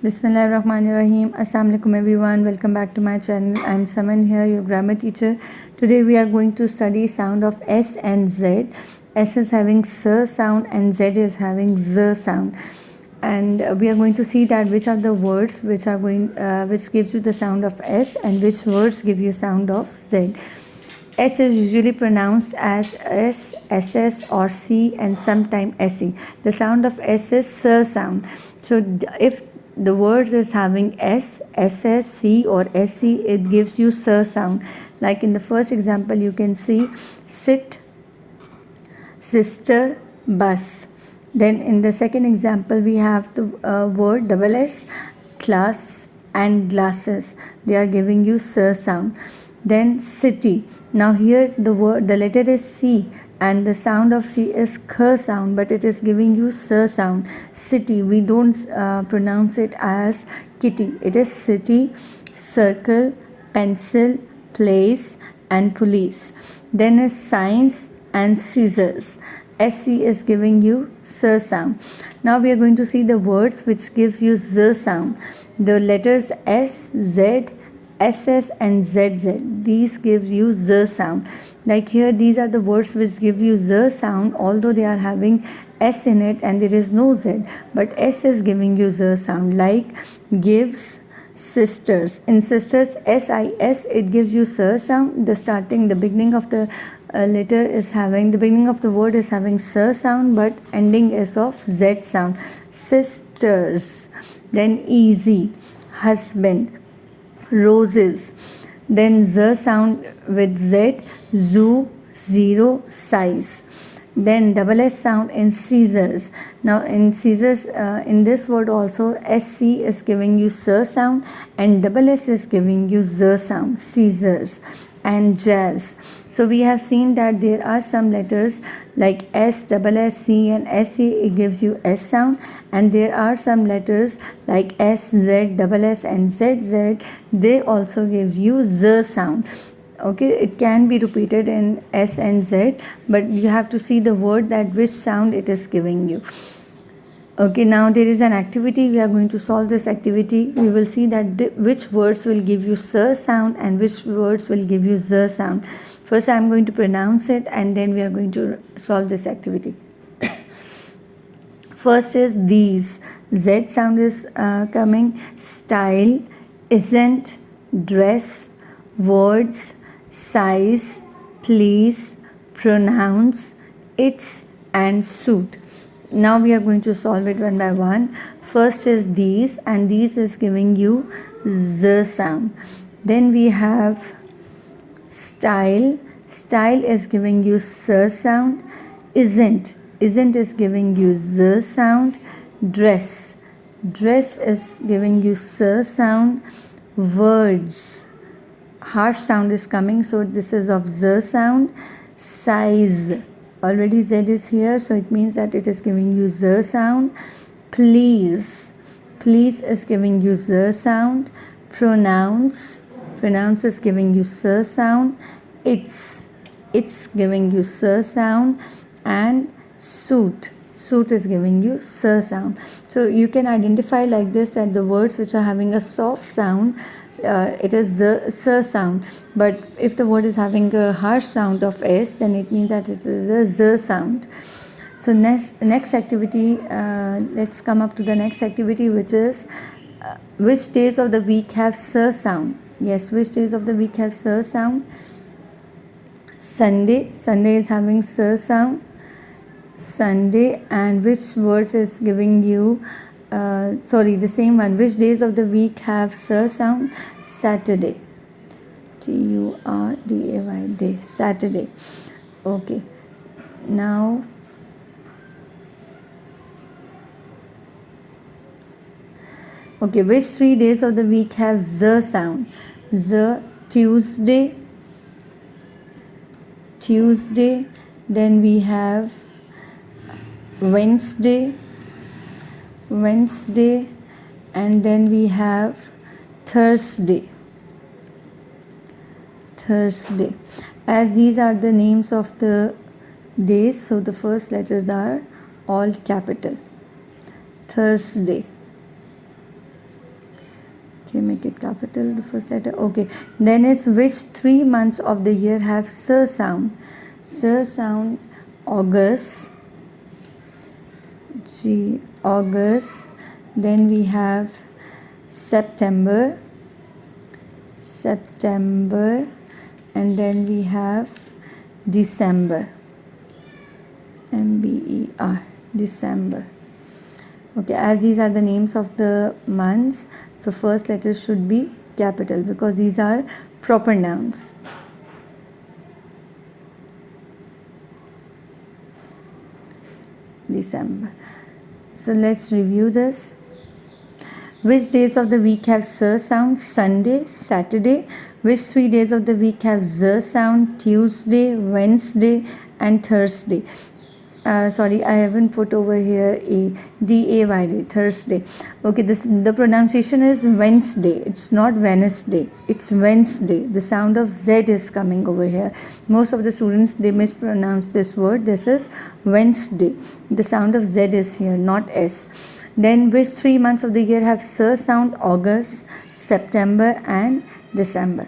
Bismillahirrahmanirrahim. Assalamu alaikum everyone. Welcome back to my channel. I'm Saman here, your grammar teacher. Today we are going to study sound of S and Z. S is having S sound and Z is having Z sound. And we are going to see that which are the words which gives you the sound of S and which words give you sound of Z. S is usually pronounced as S, SS or C and sometimes SE. The sound of S is S sound. So if the words is having S, SS, C or SE, it gives you S sound. Like in the first example you can see sit, sister, bus. Then in the second example we have the word double S, class and glasses. They are giving you S sound. Then city. Now here the letter is C and the sound of C is K sound, but it is giving you S sound. City, we don't pronounce it as kitty. It is city, circle, pencil, place and police. Then is science and scissors. SC is giving you S sound. Now we are going to see the words which gives you Z sound. The letters S, Z, SS and ZZ. These gives you Z sound. Like here these are the words which give you Z sound, although they are having S in it and there is no Z, but S is giving you Z sound. Like gives, sisters. In sisters, SIS, it gives you S sound. The beginning of the the beginning of the word is having S sound, but ending is of Z sound. Sisters. Then easy, husband, roses. Then Z sound with Z, zoo, zero, size. Then double S sound in scissors. Now in scissors, in this word also SC is giving you S sound and double S is giving you Z sound, scissors. And jazz. So we have seen that there are some letters like S, double S, C and SC, it gives you S sound, and there are some letters like S, Z, double S and ZZ, they also give you Z sound. Okay, it can be repeated in S and Z, but you have to see the word that which sound it is giving you. Okay, now there is an activity. We are going to solve this activity. We will see that which words will give you S sound and which words will give you Z sound. First I am going to pronounce it and then we are going to solve this activity. First is these. Z sound is coming. Style, isn't, dress, words, size, please, pronounce, it's and suit. Now we are going to solve it one by one. First is these, and these is giving you Z sound. Then we have style. Style is giving you S sound. Isn't is giving you Z sound. Dress is giving you S sound. Words, harsh sound is coming, so this is of Z sound. Size, already Z is here, so it means that it is giving you Z sound. Please is giving you Z sound. Pronounce is giving you S sound. It's giving you S sound. And suit is giving you S sound. So you can identify like this that the words which are having a soft sound, it is the S sound, but if the word is having a harsh sound of S, then it means that it is a Z sound. So next activity, let's come up to the next activity, which is which days of the week have S sound. Yes, which days of the week have S sound? Sunday is having S sound. Sunday. And which words is giving you the same one. Which days of the week have S sound? Saturday. TURDAY, day, Saturday. Okay, now which 3 days of the week have Z sound? Z, Tuesday. Then we have Wednesday, and then we have Thursday. As these are the names of the days, so the first letters are all capital. Thursday. Okay, make it capital, the first letter. Okay, then is which 3 months of the year have S sound? S sound, August, G, August. Then we have September, September, and then we have December, Mber, December. Okay, as these are the names of the months, so first letter should be capital because these are proper nouns. December. So let's review this. Which days of the week have S sound? Sunday, Saturday. Which 3 days of the week have Z sound? Tuesday, Wednesday, and Thursday. Sorry, I haven't put over here day, Thursday. Okay, the pronunciation is Wednesday. It's not Wednesday. It's Wednesday. The sound of Z is coming over here. Most of the students, they mispronounce this word. This is Wednesday. The sound of Z is here, not S. Then which 3 months of the year have S sound? August, September, and December.